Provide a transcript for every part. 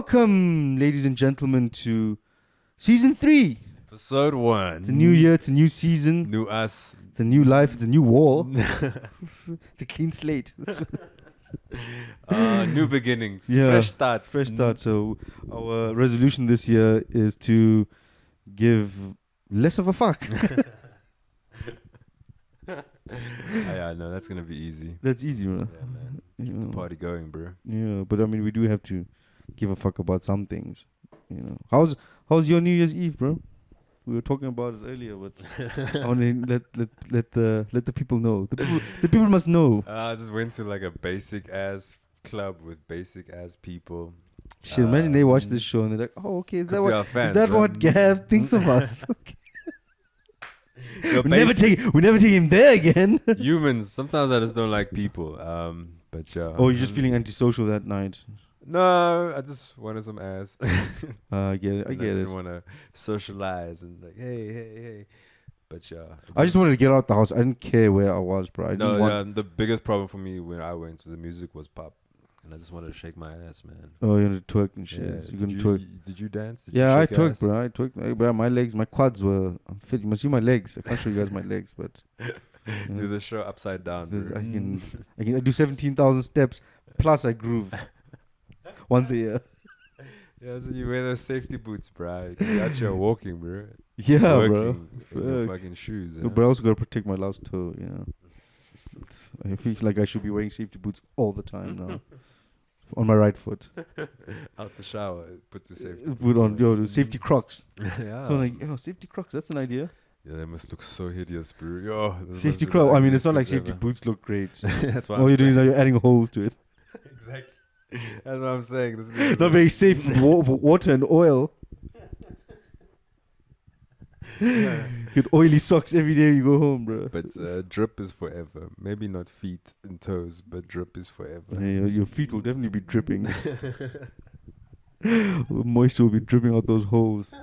Welcome, ladies and gentlemen, to season 3. Episode 1. It's a new year, it's a new season, New us. it's a new life, it's a new wall. It's a clean slate. New beginnings. Yeah, Fresh starts. Fresh start. So our resolution this year is to give less of a fuck. Yeah, no, that's gonna be easy. That's easy, bro. Yeah, man. Keep the party going, bro. Yeah, but I mean, we do have to give a fuck about some things. You know, how's your New Year's Eve, bro? We were talking about it earlier, but I want to let the people know. The people must know. I just went to like a basic ass club with basic ass people. Shit, imagine they watch this show and they're like, "Oh, okay, is that what Gav thinks of us?" Okay. We never take him there again. Humans. Sometimes I just don't like people. But yeah. Oh, you're just feeling antisocial that night. No, I just wanted some ass. I get it. I didn't want to socialize and like, hey. But yeah. I just wanted to get out the house. I didn't care where I was, bro. The biggest problem for me when I went to the music was pop. And I just wanted to shake my ass, man. Oh, you wanted to twerk and shit. Yeah. You couldn't twerk. Did you dance? Yeah, I twerked, bro. I twerked. Bro, my legs, my quads were fit. You must see my legs. I can't show you guys my legs, but... Do the show upside down, bro. I do 17,000 steps, plus I groove. Once a year. Yeah, so you wear those safety boots, bro. You're out here walking, bro. Yeah, working bro. in your fucking shoes. No, but I also gotta protect my last toe, you know. I feel like I should be wearing safety boots all the time now. On my right foot. Out the shower, put the safety Put on, safety Crocs. Yeah. So I'm like, safety Crocs, that's an idea. Yeah, they must look so hideous, bro. Yo, safety Crocs, I mean, it's not like safety boots look great. That's what all you're doing is you're adding holes to it. Exactly. That's what I'm saying. Not very safe with water and oil. Yeah. Get oily socks every day you go home, bro. But drip is forever. Maybe not feet and toes, but drip is forever. Yeah, your feet will definitely be dripping. Moisture will be dripping out those holes.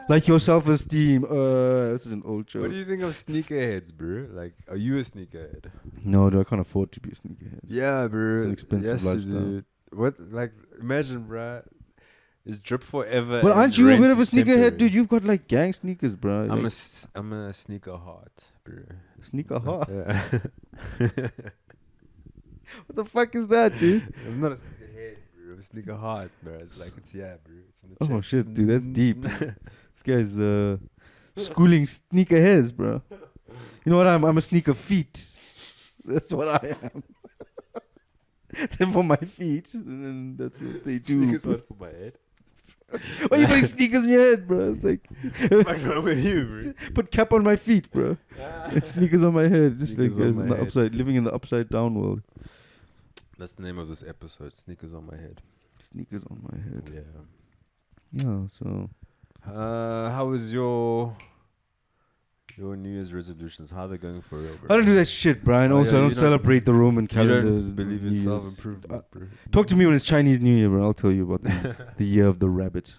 Like your self-esteem. This is an old joke. What do you think of sneakerheads, bro? Like, are you a sneakerhead? No, I can't afford to be a sneakerhead. Yeah, bro. It's an expensive lifestyle. Dude. What? Like, imagine, bro. Is drip forever? But aren't you a bit of a sneakerhead, dude? You've got like gang sneakers, bro. I'm a sneaker heart, bro. Sneaker heart? Yeah. What the fuck is that, dude? I'm not a sneakerhead, bro. I'm a sneaker heart, bro. It's like, bro. It's in the Oh, chest. shit, dude. That's deep. This guy's schooling sneakerheads, bro. You know what I'm a sneaker feet. That's what I am. They're for my feet, and that's what they do. Sneakers hard for my head. Why are you putting sneakers on your head, bro? It's like... What's wrong with you, bro? Put cap on my feet, bro. It's sneakers on my head. Just Sneakers like on my head. living in the upside down world. That's the name of this episode. Sneakers on my head. Sneakers on my head. Yeah. Yeah, so... how was your New Year's resolutions? How are they going for real, bro? I don't do that shit, Brian. Oh, Also, yeah, I you don't don't- celebrate the Roman You calendar. don't believe in New Year's. self-improvement, bro. Talk to me when it's Chinese New Year, bro. I'll tell you about the year of the rabbit.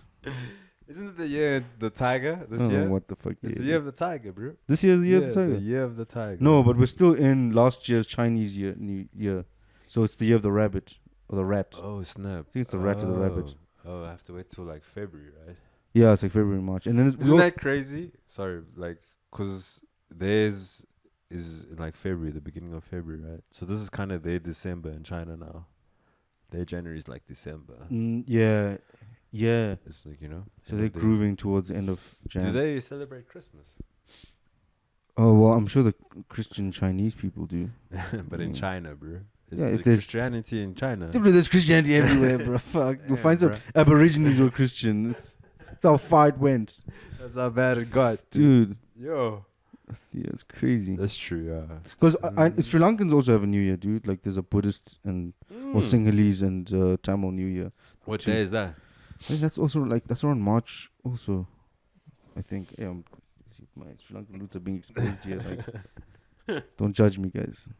Isn't it the year of the tiger this I don't know year? what the fuck It's year the it year is. of the tiger, bro. This year's the year of the tiger? The year of the tiger. No, but we're still in last year's Chinese New Year. So it's the year of the rabbit. Or the rat. Oh, snap. I think it's the rat or the rabbit. Oh, I have to wait till like February, right? Yeah, it's like February, March. And then Isn't that crazy? Sorry, like, because theirs is in like February, the beginning of February, right? So this is kind of their December in China now. Their January is like December. Yeah. It's like, you know. So they're grooving towards the end of Jan. Do they celebrate Christmas? Oh, well, I'm sure the Christian Chinese people do. But in China, bro. Yeah, Is if there's Christianity in China? There's Christianity everywhere, bro. Fuck. You'll find some Aborigines who are Christian. That's how far it went. That's how bad it got. Dude. Yo. Yeah, it's crazy. That's true, yeah. Because Sri Lankans also have a New Year, dude. Like there's a Buddhist and or Sinhalese and Tamil New Year. What day is that? I think that's also that's around March also. I think. Yeah, my Sri Lankan roots are being exposed here. Like, don't judge me, guys.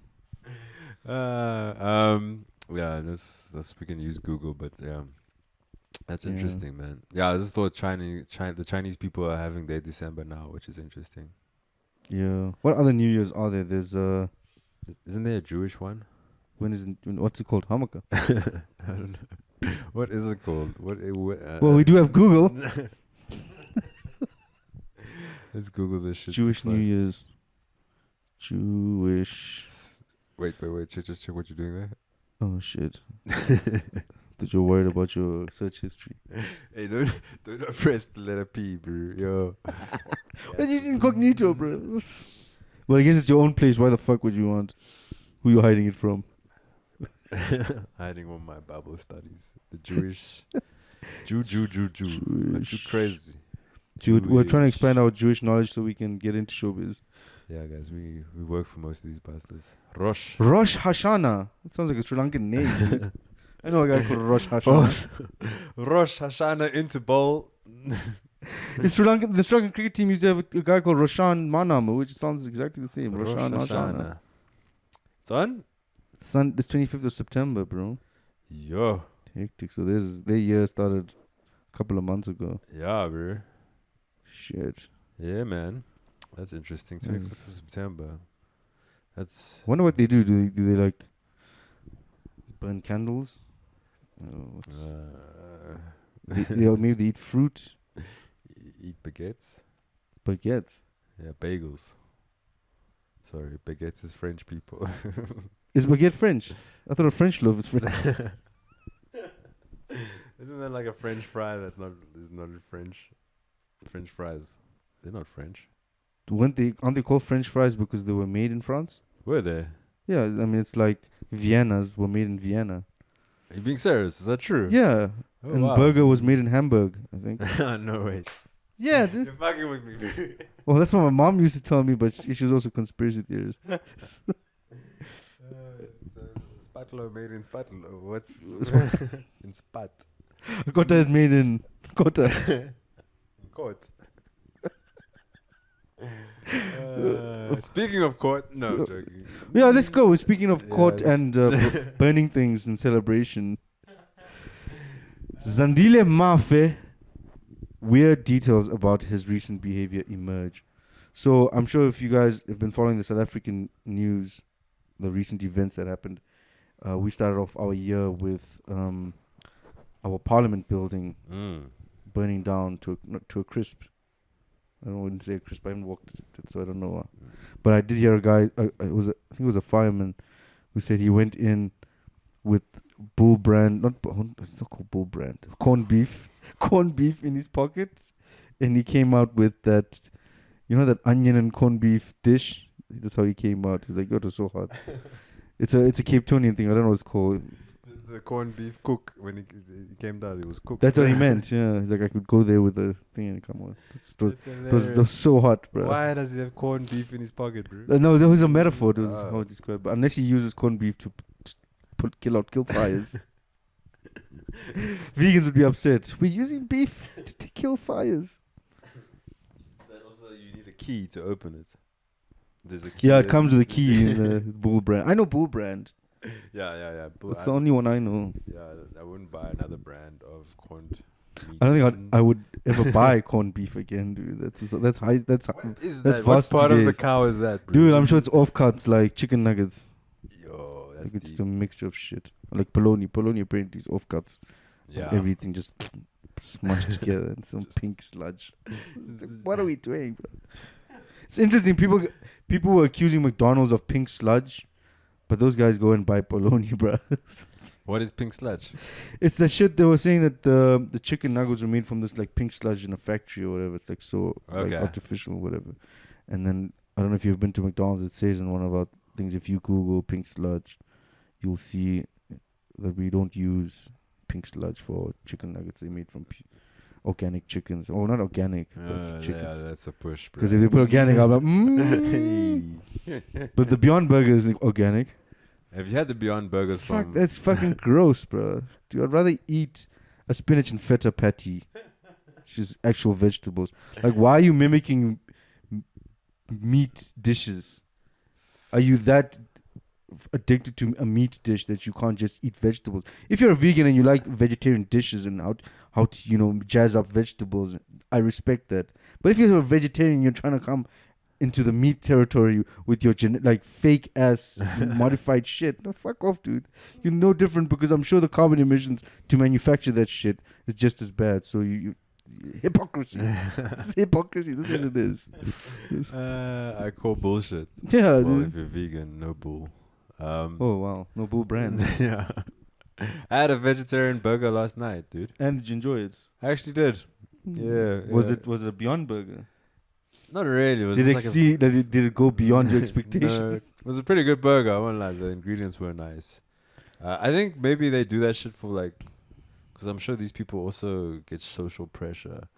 Yeah, that's we can use Google, but yeah. That's interesting, man. Yeah, I just thought the Chinese people are having their December now, which is interesting. Yeah. What other New Years are there? There's Isn't there a Jewish one? what's it called? Hanukkah. I don't know. What is it called? Well, we do have Google. Let's Google this shit. Jewish New first. Year's. Jewish. Wait. Check what you're doing there. Oh shit. That you're worried about your search history. Hey, don't press the letter P, bro. Yo. But it's incognito, bro. Well, I guess it's your own place. Why the fuck would you want? Who you hiding it from? Hiding on my Bible studies. The Jewish. Jew. Aren't you crazy? Dude, we're trying to Jewish. expand our Jewish knowledge so we can get into showbiz. Yeah, guys, we work for most of these bastards. Rosh. Rosh Hashanah. That sounds like a Sri Lankan name. Dude. I know a guy called Rosh Hashanah. Rosh Hashanah into bowl. In Sri Lanka, the Sri Lankan cricket team used to have a guy called Roshan Manama, which sounds exactly the same. Roshan Hashanah. It's on? The 25th of September, bro. Yo. Hectic. So their year started a couple of months ago. Yeah, bro. Shit. Yeah, man. That's interesting. 25th of September. That's... Wonder what they do. Do they like burn candles? Maybe they eat fruit. Eat baguettes. Baguettes. Yeah, bagels. Sorry, baguettes is French people. Is baguette French? I thought a French loaf is French. Isn't that like a French fry that's not French? French fries. They're not French. Aren't they called French fries because they were made in France? Were they? Yeah, I mean it's like Viennas were made in Vienna. Are you being serious? Is that true? Yeah. Oh, And wow. burger was made in Hamburg, I think. No way. Yeah, dude. You're fucking with me. Well, that's what my mom used to tell me, but she's also a conspiracy theorist. Spatula made in Spatula. What's in Spat? Kota is made in Kota. Court. Speaking of court, no, I'm joking. Yeah, let's go. Speaking of court Yes. and burning things in celebration. Zandile Mafe. Weird details about his recent behavior emerge. So I'm sure if you guys have been following the South African news, the recent events that happened, we started off our year with our parliament building burning down to a crisp. I wouldn't say a crisp. I haven't walked it, so I don't know. But I did hear a guy. I think it was a fireman who said he went in with bull brand. It's not called bull brand. Corned beef in his pocket, and he came out with that. You know that onion and corned beef dish. That's how he came out. He's like, "Oh, it was so hot." It's a Cape Townian thing. I don't know what it's called. The corned beef cook, when he came down, it was cooked. That's what he meant. Yeah, he's like, I could go there with the thing and come on. It was so hot, bro. Why does he have corned beef in his pocket, bro? No, that was a metaphor. That was how it described. But unless he uses corned beef to kill fires, vegans would be upset. We're using beef to kill fires. Also, you need a key to open it. There's a key. Yeah, it comes with a key in the bull brand. I know bull brand. Yeah. That's the only one I know. Yeah, I wouldn't buy another brand of corned meat. I don't think I would ever buy corned beef again, dude. That's high. That's Is that's that? What vast part of the days. cow is that, bro? Dude, I'm sure it's offcuts like chicken nuggets. Yo, that's Like it's deep. just a mixture of shit. Like polony apparently is offcuts. Yeah. Everything just smushed together in some pink sludge. It's like, what are we doing, bro? It's interesting. People were accusing McDonald's of pink sludge, but those guys go and buy polony, bro. What is pink sludge? It's the shit they were saying that the chicken nuggets were made from this like pink sludge in a factory or whatever. It's like so like artificial or whatever. And then I don't know if you've been to McDonald's. It says in one of our things, if you Google pink sludge, you'll see that we don't use pink sludge for chicken nuggets. They made from organic chickens. Oh, not organic, but chickens. Yeah, that's a push, bro. Because if they put organic, I'm like, But the Beyond Burger is like, organic. Have you had the Beyond Burgers Fuck, from... that's fucking gross, bro. Dude, I'd rather eat a spinach and feta patty, which is actual vegetables. Like, why are you mimicking meat dishes? Are you that addicted to a meat dish that you can't just eat vegetables? If you're a vegan and you like vegetarian dishes and how to jazz up vegetables, I respect that. But if you're a vegetarian, you're trying to come into the meat territory with your like fake ass modified shit. No, fuck off, dude. You're no different because I'm sure the carbon emissions to manufacture that shit is just as bad. So you hypocrisy. It's hypocrisy. This is what it is. I call bullshit. Yeah, Well, dude. if you're vegan, no bull. Oh wow, no bull brand. Yeah. I had a vegetarian burger last night, dude. And did you enjoy it? I actually did. Yeah. Was yeah. it a Beyond Burger? Not really. It was Did it just like see that did it go beyond your expectations? No, it was a pretty good burger. I won't lie. The ingredients were nice. I think maybe they do that shit for like, because I'm sure these people also get social pressure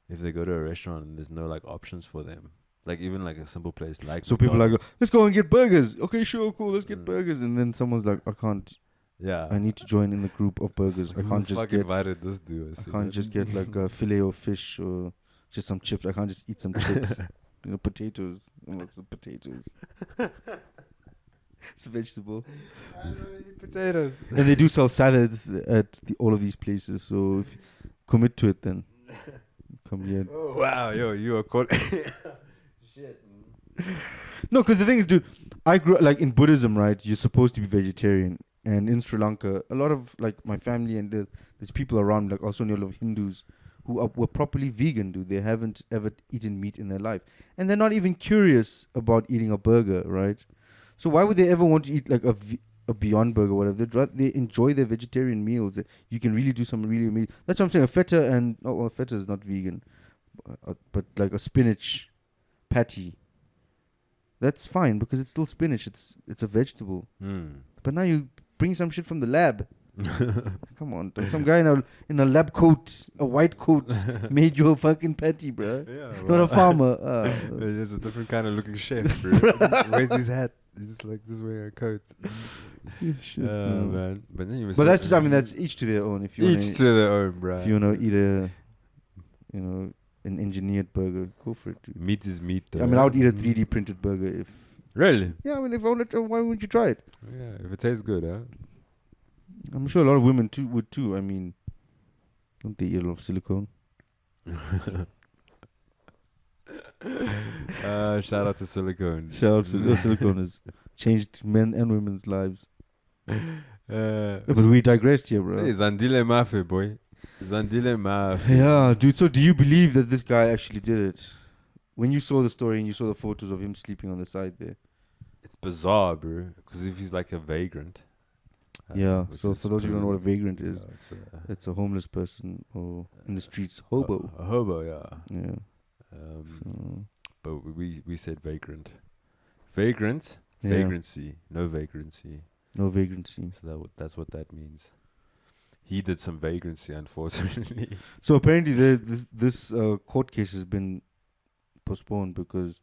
if they go to a restaurant and there's no like options for them. Like even like a simple place like So people like, McDonald's. let's go and get burgers. Okay, sure, cool, let's get burgers. And then someone's like, I can't. Yeah. I need to join in the group of burgers. I can't just get. invited this dude. I can't just get like a fillet of fish or just some chips. I can't just eat some chips. Potatoes. What's the potatoes? It's a vegetable. I don't eat potatoes. And they do sell salads at all of these places. So if you commit to it, then come here. Oh, wow, yo, you are called. Shit. No, because the thing is, dude, I grew like in Buddhism, right? You're supposed to be vegetarian, and in Sri Lanka, a lot of like my family and there's people around, like also a lot of Hindus who were properly vegan, dude. They haven't ever eaten meat in their life, and they're not even curious about eating a burger, right? So why would they ever want to eat like a Beyond Burger, or whatever? They enjoy their vegetarian meals. You can really do some really amazing. That's what I'm saying. A feta and feta is not vegan, but like a spinach patty. That's fine because it's still spinach. It's a vegetable. But now you bring some shit from the lab. Come on, dog. Some guy in a lab coat, a white coat, made you a fucking patty, bro. Yeah, Not a farmer. There's a different kind of looking chef, bro. Where's his hat? He's just like this wearing a coat. Shit, Man. But then you were But that's just, I mean, that's each to their own. If you each to their own, bro. if you wanna eat an engineered burger, go for it, dude. Meat is meat, though. I mean, I would eat a 3D printed burger if. Really? Yeah, I mean, if I wanted to, why wouldn't you try it? Yeah, if it tastes good, huh? I'm sure a lot of women would too. I mean, don't they eat a lot of silicone? Shout out to silicone. Shout out to silicone has changed men and women's lives. But we digressed here, bro. Zandile Mafe, boy. Zandile Mafe. Yeah, dude. So do you believe that this guy actually did it? When you saw the story and you saw the photos of him sleeping on the side there. It's bizarre, bro. Because if he's like a vagrant. Yeah. which So is for those of you who don't know what a pretty- vagrant is, it's a homeless person or in the streets, hobo. A hobo, yeah. Yeah. But we said vagrant. Vagrant? Yeah. Vagrancy. No vagrancy. No vagrancy. So that's what that means. He did some vagrancy, unfortunately. So apparently, this court case has been postponed because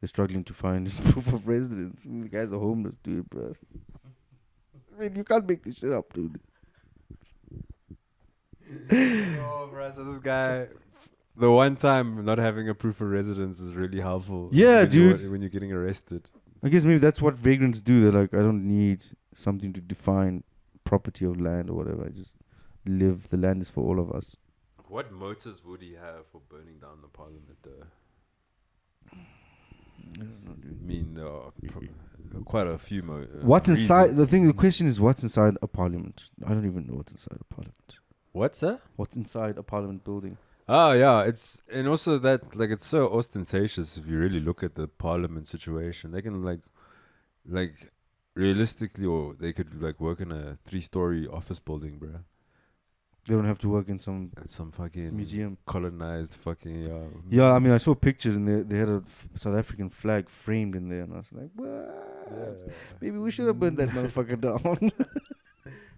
they're struggling to find his proof of residence. I mean, the guy's a homeless dude, bro. I mean, you can't make this shit up, dude. Oh, bro, so this guy, the one time not having a proof of residence is really helpful. Yeah, when dude. When you're getting arrested. I guess maybe that's what vagrants do. They're like, I don't need something to define property of land or whatever. I just live. The land is for all of us. What motives would he have for burning down the parliament, though? I don't know, dude. I mean, there are quite a few What's inside? reasons. The question is, what's inside a parliament? I don't even know what's inside a parliament. What's that? What's inside a parliament building? Oh yeah, and also that like it's so ostentatious if you really look at the parliament situation. They can like realistically, or they could like work in a 3-story office building, bro. They don't have to work in some fucking museum. colonized fucking Yeah, I mean, I saw pictures and they had a South African flag framed in there, and I was like, what? Yeah. Maybe we should have burned that motherfucker down.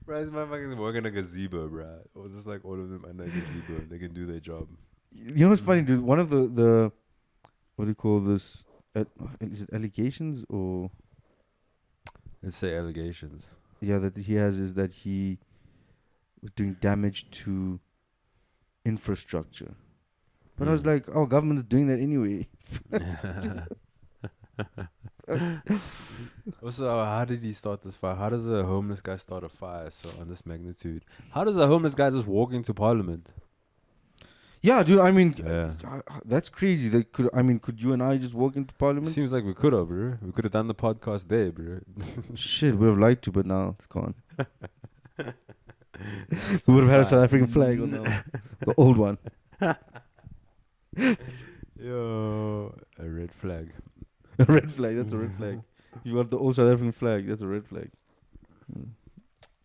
Bro, these motherfuckers work in a gazebo, bro. Or just like all of them under a gazebo. They can do their job. You know what's funny, dude? One of the what do you call this? Is it allegations or Let's say allegations. yeah that he has is that he was doing damage to infrastructure. But I was like, oh, government's doing that anyway. Also, how did he start this fire? How does a homeless guy start a fire on this magnitude? How does a homeless guy just walk into parliament? Yeah, dude. I mean, Yeah. that's crazy. Could you and I just walk into Parliament? Seems like we could have, bro. We could have done the podcast there, bro. Shit, we would have liked to, but now it's gone. We would have had a South African flag on the old one. Yo, a red flag. A red flag. That's a red flag. You got the old South African flag. That's a red flag.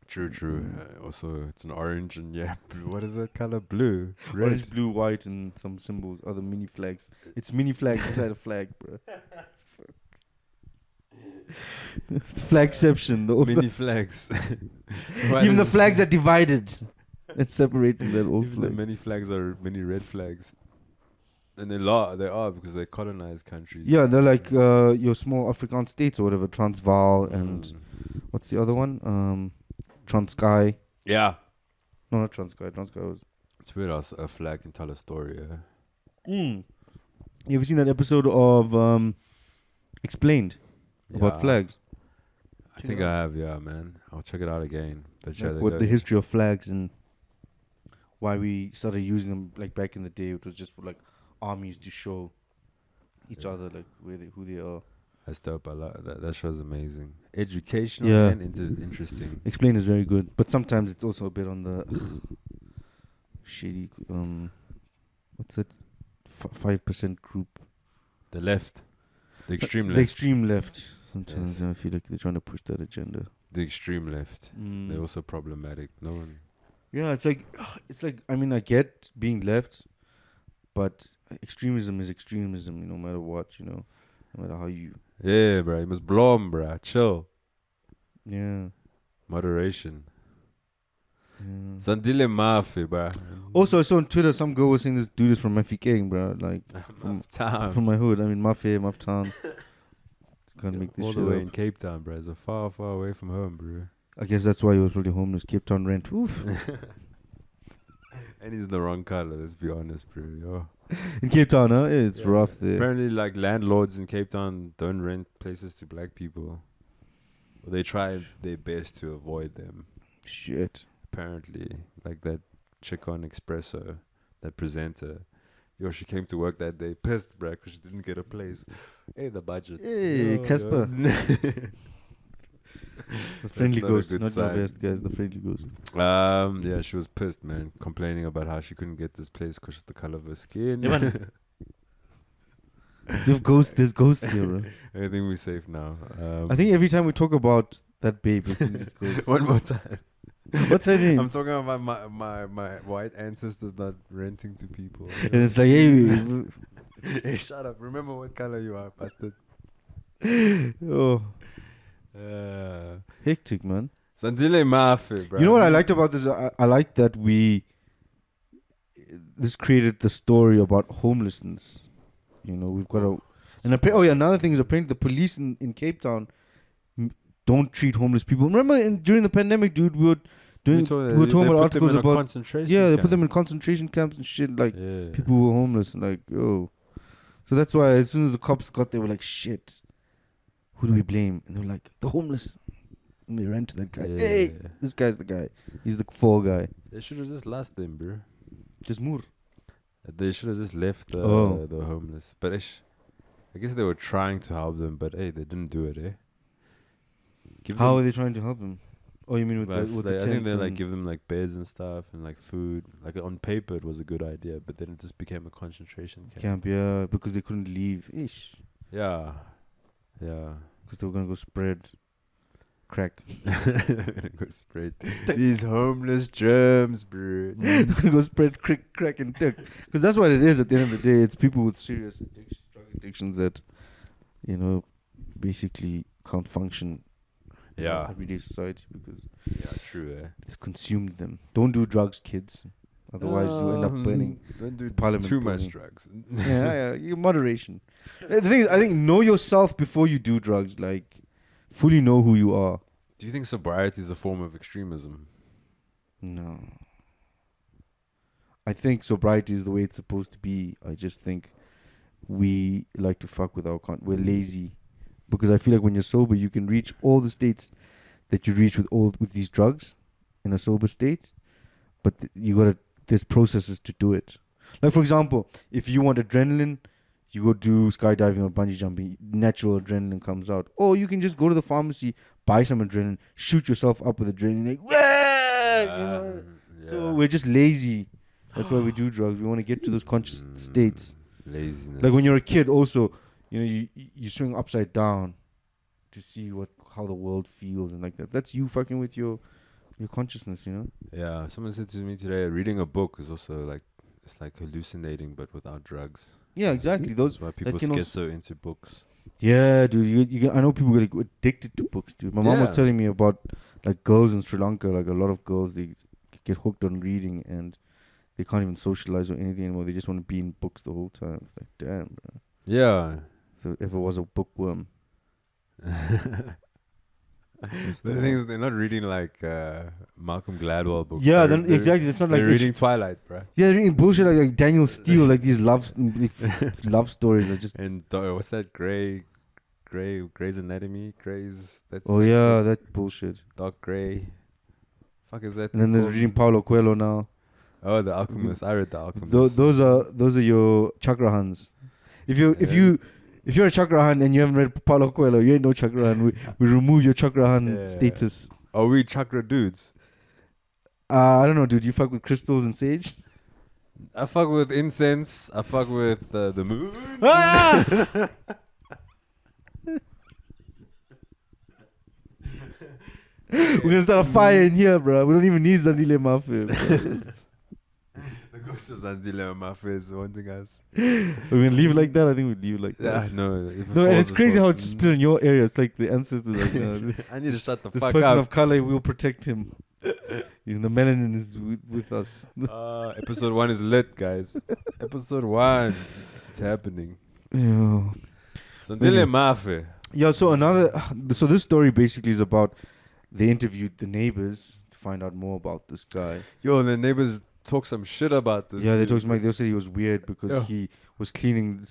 True. Also, it's an orange and blue. What is that color? Blue. Red. Orange, blue, white, and some symbols. Other mini flags. It's mini flags inside a flag, bro. It's flagception. Mini flags. Even the flags are divided and separated. That old Even flag. the many flags are many red flags. And they are because they colonized countries. Yeah, they're like your small African states or whatever. Transvaal and what's the other one? Transkei. Yeah. No, not Transkei. Transkei was. It's weird how a flag can tell a story. You ever seen that episode of Explained about flags? I think I have, man. I'll check it out again. But yeah, What the history of flags and why we started using them like back in the day. It was just for like armies to show each other like who they are. That's dope. I like that. That show's amazing. Educational and interesting. Explain is very good, but sometimes it's also a bit on the shitty. What's that? 5% group. The left. The extreme left. The extreme left. Sometimes I feel like they're trying to push that agenda. The extreme left. They're also problematic. No one. Yeah, it's like I mean I get being left, but extremism is extremism. No matter what, no matter how you. Yeah, bro. You must blow 'em, bro. Chill. Yeah. Moderation. Sandile Mafi, bro. Also, I saw on Twitter some girl was saying this dude is from Mafikeng, bro. Like from my hood. I mean, Maf town. Can't make this all shit the way up. in Cape Town, bro. It's far away from home, bro. I guess that's why he was probably homeless. Cape Town rent. Oof. And he's in the wrong color. Let's be honest, bro. Yo. In Cape Town, huh? Yeah, it's rough there. Apparently, like landlords in Cape Town don't rent places to black people. Or they try their best to avoid them. Shit. Apparently, like that chick on Espresso, that presenter. Yo, she came to work that day pissed, bruh, because she didn't get a place. Hey, the budget. Hey, Casper. The friendly ghost, not the best guys. The friendly ghost. Yeah, she was pissed, man, complaining about how she couldn't get this place because of the color of her skin. Yeah, man. There's ghosts here, bro. I think we're safe now. I think every time we talk about that babe, it's ghosts. One more time. What's her name? I'm talking about my white ancestors not renting to people. And it's like, hey, hey, shut up. Remember what color you are, bastard. Oh. Hectic, man. Sandile Mafe, bro. You know what I liked about this? I liked that this created the story about homelessness. We've got another thing is apparently the police in Cape Town don't treat homeless people. Remember during the pandemic, dude, we were talking about articles about concentration they put them in concentration camps and shit, like people who were homeless, and like, yo. So that's why as soon as the cops got there, they were like, shit, who do we blame? And they were like, the homeless. And they ran to that guy. Hey, this guy's the guy. He's the fall guy. They should have just lost them, bro. Just more. They should have just left the homeless. But I guess they were trying to help them, but hey, they didn't do it, How are they trying to help them? Oh, you mean with the I think they like give them like beds and stuff and like food. Like on paper, it was a good idea, but then it just became a concentration camp. Yeah, because they couldn't leave. Ish. Yeah. Because they were gonna go spread crack. Go spread these homeless germs, bro. They're gonna go spread crack and dick. Because that's what it is at the end of the day. It's people with serious drug addictions that, basically can't function. In everyday society because true. It's consumed them. Don't do drugs, kids. Otherwise, you'll end up burning. Don't do Parliament too burning. much drugs. Moderation. The thing is, I think know yourself before you do drugs. Like, fully know who you are. Do you think sobriety is a form of extremism? No. I think sobriety is the way it's supposed to be. I just think we like to fuck with we're lazy. Because I feel like when you're sober, you can reach all the states that you reach with these drugs in a sober state. But there's processes to do it. Like for example, if you want adrenaline, you go do skydiving or bungee jumping. Natural adrenaline comes out. Or you can just go to the pharmacy, buy some adrenaline, shoot yourself up with adrenaline. Like, "Wah!" You know? So we're just lazy. That's why we do drugs. We want to get to those conscious states. Laziness. Like when you're a kid, also, you swing upside down to see how the world feels and like that. That's you fucking with your consciousness, Yeah, someone said to me today, reading a book is also like, it's like hallucinating but without drugs. Yeah, exactly. That's why people can get also- so into books. Yeah, dude. I know people get addicted to books, dude. My mom was Yeah. telling me about like girls in Sri Lanka. Like a lot of girls, they get hooked on reading and they can't even socialize or anything anymore. They just want to be in books the whole time. It's like, damn, bro. Yeah. If it was a bookworm. The thing is, they're not reading like Malcolm Gladwell books. Yeah, They're- then exactly. It's not like They're reading Twilight, bruh. yeah, they're reading bullshit like Daniel Steele, like these love stories that just. And what's that? Grey's Anatomy? That's Oh yeah, that's bullshit. Dark Grey. Fuck is that? And then there's reading Paulo Coelho now. Oh, The Alchemist. I read The Alchemist. Those are your chakrahans. If you're a chakrahan and you haven't read Paulo Coelho, you ain't no chakrahan. We remove your chakrahan status. Are we chakra dudes? I don't know, dude. You fuck with crystals and sage? I fuck with incense. I fuck with the moon. Ah! We're gonna start a fire in here, bro. We don't even need Zandile Mafia. The ghost of Zandile Mafia is wanting us. We're gonna leave it like that. I think we leave it like Yeah, that. no. No, and it's crazy how it's split in your area. It's like the ancestors, like, I need to shut the this fuck person up. of color will protect him. The melanin is with us. Episode 1 is lit, guys. Episode 1. It's happening. Yeah. Zandile Mafia. Yeah. So this story basically is about they interviewed the neighbors to find out more about this guy. Yo, the neighbors talk some shit about this. Yeah, they dude. talked like they said he was weird because Yeah. he was cleaning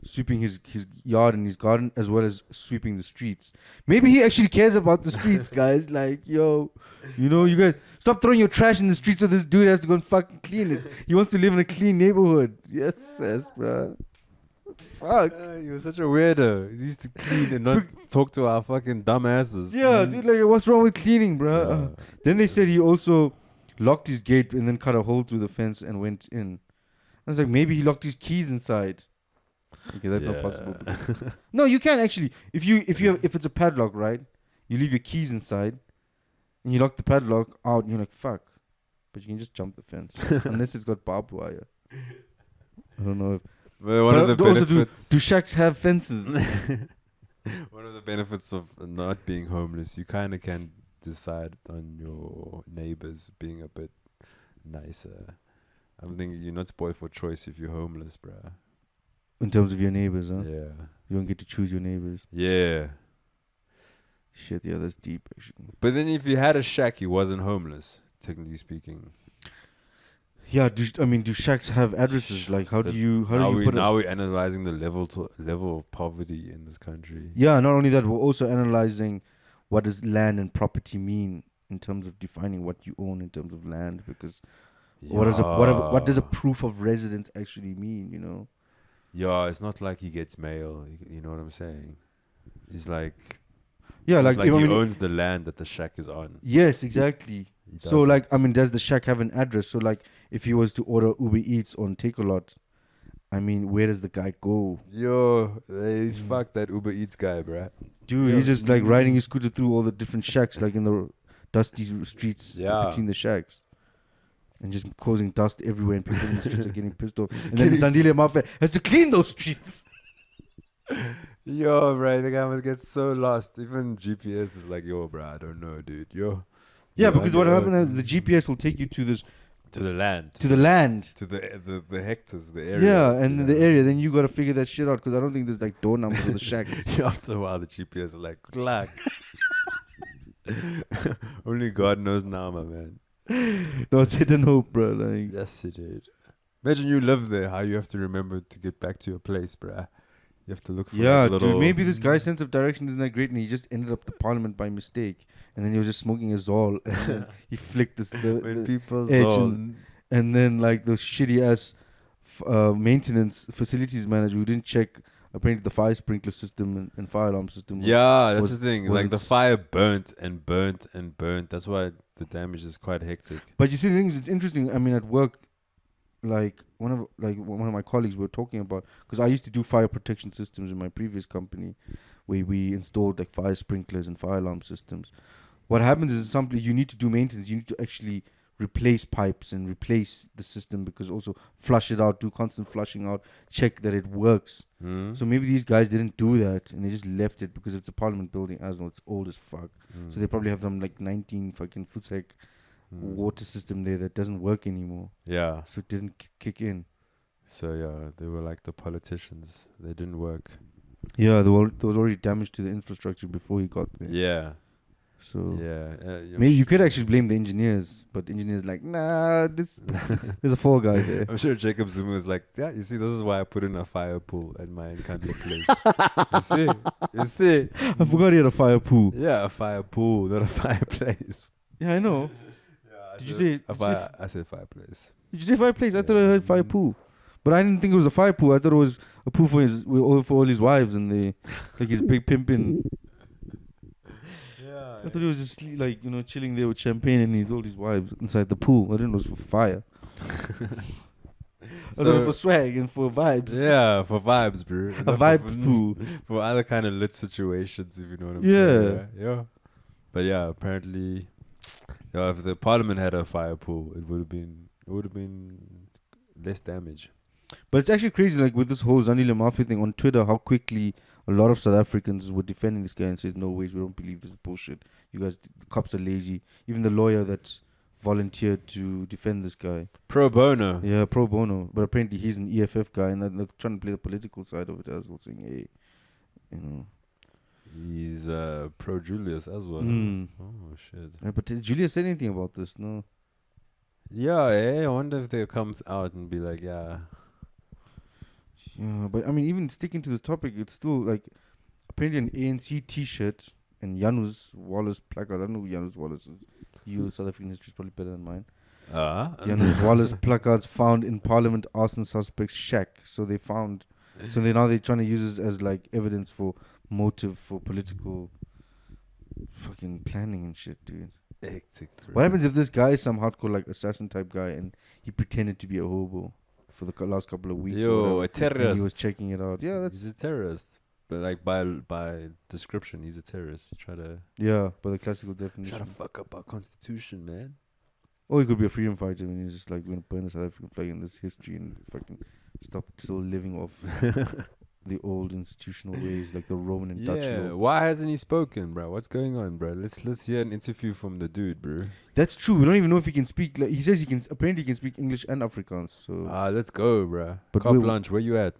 sweeping his yard and his garden as well as sweeping the streets. Maybe he actually cares about the streets, guys. Like, yo, you guys stop throwing your trash in the streets so this dude has to go and fucking clean it. He wants to live in a clean neighborhood. Yes, bro. Fuck. He was such a weirdo. He used to clean and not talk to our fucking dumbasses. Yeah, dude, like, what's wrong with cleaning, bro? Then they said he also locked his gate and then cut a hole through the fence and went in. I was like, maybe he locked his keys inside. Okay, that's not possible. No, you can actually. If it's a padlock, right? You leave your keys inside, and you lock the padlock out, and you're like, fuck. But you can just jump the fence unless it's got barbed wire. I don't know. Well, one of the benefits. Do shacks have fences? One of the benefits of not being homeless, you kind of can decide on your neighbors being a bit nicer. I'm thinking you're not spoiled for choice if you're homeless, bruh. In terms of your neighbors, huh? Yeah. You don't get to choose your neighbors. Yeah. Shit, yeah, that's deep, actually. But then if you had a shack, you wasn't homeless, technically speaking. Yeah, do shacks have addresses? Like, how do you put it? Now we're analyzing the level of poverty in this country. Yeah, not only that, we're also analyzing what does land and property mean in terms of defining what you own in terms of land, because what does a proof of residence actually mean? Yeah, it's not like he gets mail. You know what I'm saying? It's like Yeah, like he owns the land that the shack is on. Yes, exactly. He So doesn't. does the shack have an address? So like, if he was to order Uber Eats on Take-A-Lot, where does the guy go? Yo, he's fucked that Uber Eats guy, bruh. Dude, he's just like riding his scooter through all the different shacks, like in the dusty streets between the shacks. And just causing dust everywhere, and people in the streets are getting pissed off. And then Zandile Mafia has to clean those streets. Yo, bro, the guy must get so lost. Even GPS is like, yo, bro, I don't know, dude. Yo. Yeah, because what happens is the GPS will take you to the land. To the land. To the hectares, the area. Yeah, and in the area, then you gotta figure that shit out, because I don't think there's like door numbers for the shack. After a while, the GPS is like, good luck. Only God knows now, my man. No, it's hit and hope, bro. Like, Yes, it did. Imagine you live there, how you have to remember to get back to your place, bruh. You have to look for yeah, little... dude, maybe this guy's sense of direction isn't that great, and he just ended up the parliament by mistake, and then he was just smoking a Zol, and then he flicked When the people edge saw... and then like those shitty ass maintenance facilities manager who didn't check apparently the fire sprinkler system and fire alarm system. That's was- the thing. was Like the it- fire burnt and burnt and burnt. That's why the damage is quite hectic. But you see, the things it's interesting. I mean, at work, like one of my colleagues were talking about, because I used to do fire protection systems in my previous company, where we installed like fire sprinklers and fire alarm systems. What happens is simply you need to do maintenance. You need to actually replace pipes and replace the system, because also flush it out, do constant flushing out, check that it works. So maybe these guys didn't do that and they just left it because it's a parliament building as well. It's old as fuck. So they probably have some like 19 fucking futsek water system there that doesn't work anymore. Yeah. So it didn't kick in. So yeah, they were like the politicians. They didn't work. Yeah, there was already damage to the infrastructure before he got there. Yeah. So Yeah. maybe you could actually blame the engineers, but engineers like, nah, there's a fall guy there. I'm sure Jacob Zuma was like, yeah, you see, this is why I put in a fire pool at my Nkandla place. You see? I forgot he had a fire pool. Yeah, a fire pool, not a fireplace. Yeah, I know. Yeah, Did you say I said fireplace. Did you say fireplace? I thought I heard fire pool, but I didn't think it was a fire pool. I thought it was a pool for all his wives and like his big pimping. Yeah. I thought he was just like chilling there with champagne and all his wives inside the pool. I didn't know it was for fire. I thought it was for swag and for vibes. Yeah, for vibes, bro. A vibe pool. For other kind of lit situations, if you know what I'm saying. Yeah. But yeah, apparently, if the parliament had a fire pool, it would have been less damage. But it's actually crazy, like with this whole Zanile Mafia thing on Twitter, how quickly a lot of South Africans were defending this guy and says, no ways, we don't believe this is bullshit. You guys, the cops are lazy. Even the lawyer that's volunteered to defend this guy. Pro bono. Yeah, pro bono. But apparently he's an EFF guy and they're trying to play the political side of it as well, saying, hey, He's pro Julius as well. Oh, shit. Yeah, but did Julius say anything about this? No. Yeah, I wonder if they come out and be like, yeah. Yeah, but I mean, even sticking to the topic, it's still like apparently an ANC T-shirt and Janusz Wallace placard. I don't know who Janusz Wallace is. You South African history is probably better than mine. Janusz Wallace placards found in Parliament arson suspect's shack. So they're trying to use this as like evidence for motive for political fucking planning and shit, dude. Hectic, bro. What happens if this guy is some hardcore like assassin type guy and he pretended to be a hobo for the last couple of weeks? Yo, a terrorist. And he was checking it out. Yeah, he's a terrorist. But like by description, he's a terrorist. By the classical definition. Try to fuck up our constitution, man. Or he could be a freedom fighter and he's just like, we're gonna burn the South African flag in this history and fucking stop still living off the old institutional ways like the Roman and Dutch law. Why hasn't he spoken, bro? What's going on, bro? Let's hear an interview from the dude, bro. That's true. We don't even know if he can speak. Like, he says he can. Apparently, he can speak English and Afrikaans. So. Let's go, bro. But Cop lunch. Where you at?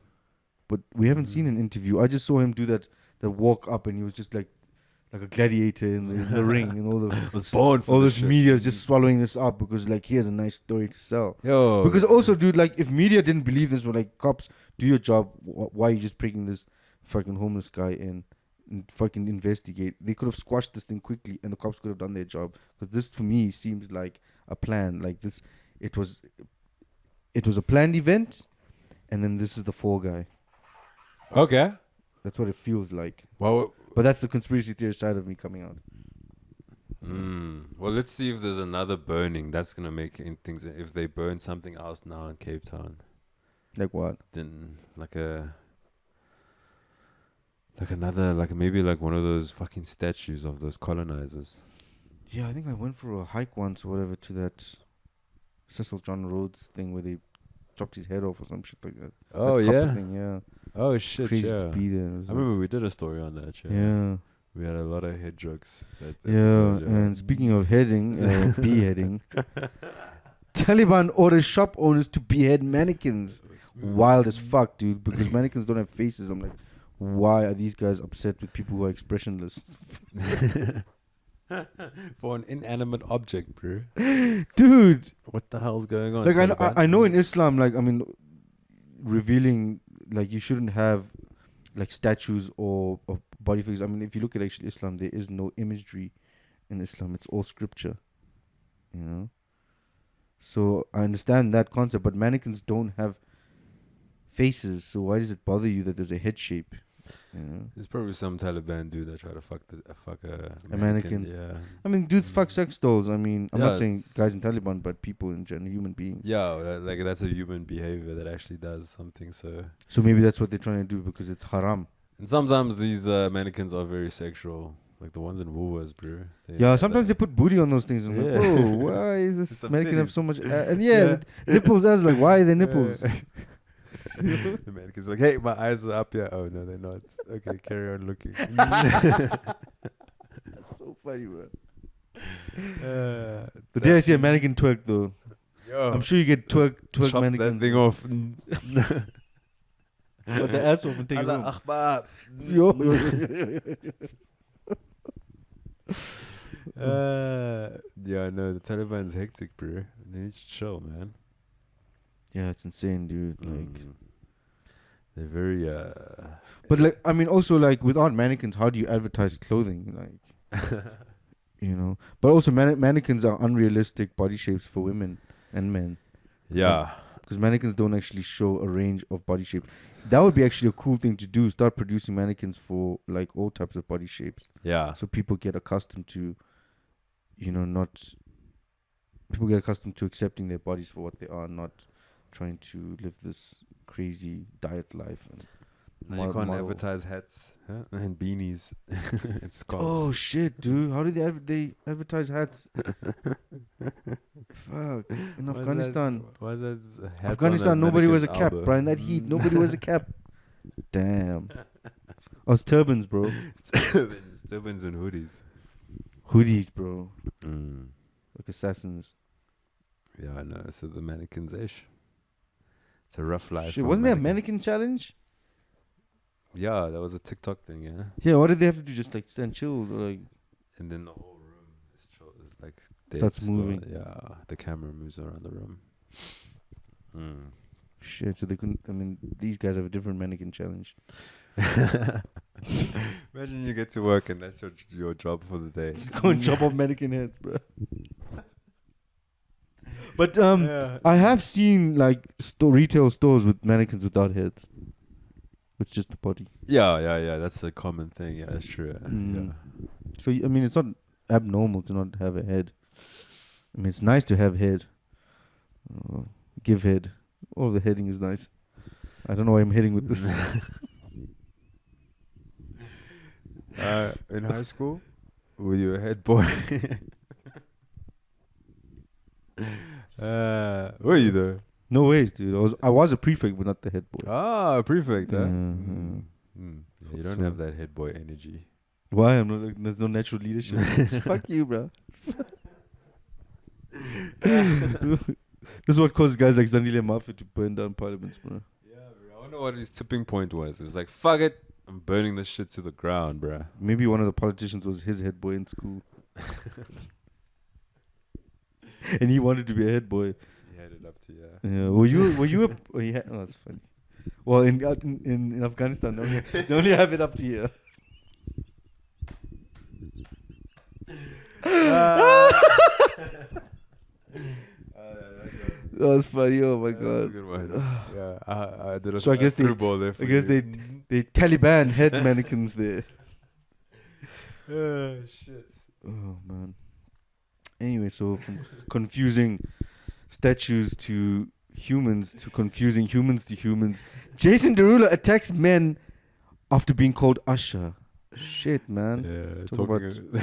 But we haven't seen an interview. I just saw him do that walk up, and he was just like a gladiator in the ring, and all the was born for all this this shit. media is just swallowing this up because like he has a nice story to sell. Yo. Because also, dude, like if media didn't believe this, were like, cops, do your job. Why are you just breaking this fucking homeless guy in and fucking investigate? They could have squashed this thing quickly, and the cops could have done their job. Because this, for me, seems like a plan. Like this, it was a planned event, and then this is the fall guy. Okay. That's what it feels like. Well, but that's the conspiracy theory side of me coming out. Well, let's see if there's another burning. That's gonna make things. If they burn something else now in Cape Town, like what? Then maybe one of those fucking statues of those colonizers. Yeah, I think I went for a hike once or whatever to that Cecil John Rhodes thing where they chopped his head off or some shit like that. Oh, that yeah? thing, yeah. Oh, shit, Crazy yeah. to be there. I remember we did a story on that, yeah. We had a lot of head drugs. And speaking of beheading, Taliban orders shop owners to behead mannequins. Wild as fuck, dude, because mannequins don't have faces. I'm like, why are these guys upset with people who are expressionless? For an inanimate object, bro. Dude. What the hell's going on? Like, I know in Islam, like, I mean, revealing, like, you shouldn't have, like, statues or body figures. I mean, if you look at actually Islam, there is no imagery in Islam. It's all scripture, you know? So I understand that concept, but mannequins don't have faces. So why does it bother you that there's a head shape? You know? There's probably some Taliban dude that try to fuck A mannequin. Yeah. I mean, dudes fuck sex dolls. I mean, I'm Yeah, not saying it's- guys in Taliban, but people in general, human beings. Yeah, like that's a human behavior that actually does something. So, So maybe that's what they're trying to do because it's haram. and sometimes these mannequins are very sexual, like the ones in Woolworths, bro. Yeah, sometimes they put booty on those things. I'm like, Yeah. bro, why is this Some mannequin have titties. so much? And yeah, nipples. I was like, why are they nipples? The mannequin's like, hey, my eyes are up here. Oh no, they're not. Okay, carry on looking. So funny, bro. The The day I see a mannequin twerk, though, yo, I'm sure you get twerk chop mannequin. that thing off. But the ass off and take it Allah home. Akbar. Yo. Yeah, no, the Taliban's hectic, bro. They need to chill, man. Yeah, it's insane, dude. Like, They're very but like, I mean, also like, without mannequins, how do you advertise clothing? Like, you know. But also, mannequins are unrealistic body shapes for women and men. yeah. Because mannequins don't actually show a range of body shapes. That would be actually a cool thing to do. Start producing mannequins for like all types of body shapes. Yeah. So people get accustomed to, you know, not. People get accustomed to accepting their bodies for what they are, not trying to live this crazy diet life. And Now you can't advertise hats and beanies and scarves. Oh shit, dude! How did they advertise hats? Fuck! In Afghanistan, Why is that hat Afghanistan, on a nobody wears a mannequin's cap, elbow? bro. In that heat, nobody wears a cap. Damn. Oh, it's turbans, bro. Turbans and hoodies. Hoodies, bro. Mm. Like assassins. Yeah, I know. So the mannequins ish. It's a rough life. Shit, for wasn't there a mannequin challenge? Yeah, that was a TikTok thing, yeah. Yeah, what did they have to do? Just like stand chill, or like And then the whole room is like dead starts still. moving. Yeah, the camera moves around the room. Mm. Shit. So they couldn't. I mean, these guys have a different mannequin challenge. Imagine you get to work and that's your job for the day. Just go and chop off mannequin heads, bro. But Yeah. I have seen like retail stores with mannequins without heads. It's just the body. Yeah. That's a common thing. Yeah, that's true. Mm. Yeah. So I mean, it's not abnormal to not have a head. I mean, it's nice to have head. Give head. All the heading is nice. I don't know why I'm heading with this. In high school, were you a head boy? Were you though? No ways, dude. I was a prefect, but not the head boy. Ah, prefect, huh? Yeah. Yeah, you don't have that head boy energy. Why? I'm not. Like, there's no natural leadership. Fuck you, bro. This is what caused guys like Zandile Mafia to burn down parliaments, bro. Yeah, bro. I wonder what his tipping point was. It's like, fuck it, I'm burning this shit to the ground, bro. Maybe one of the politicians was his head boy in school. And he wanted to be a head boy. He had it up to Yeah. Were you a oh, that's funny. Well, in Afghanistan, they only have it up to here. That was funny. Oh my That's a god. good one. Yeah, I did a So I guess through ball there for I guess you. they Taliban head mannequins there. Shit. Oh man. Anyway, so from confusing statues to humans to confusing humans to humans, Jason Derulo attacks men after being called Usher. Shit, man. Yeah, Talk about- talking,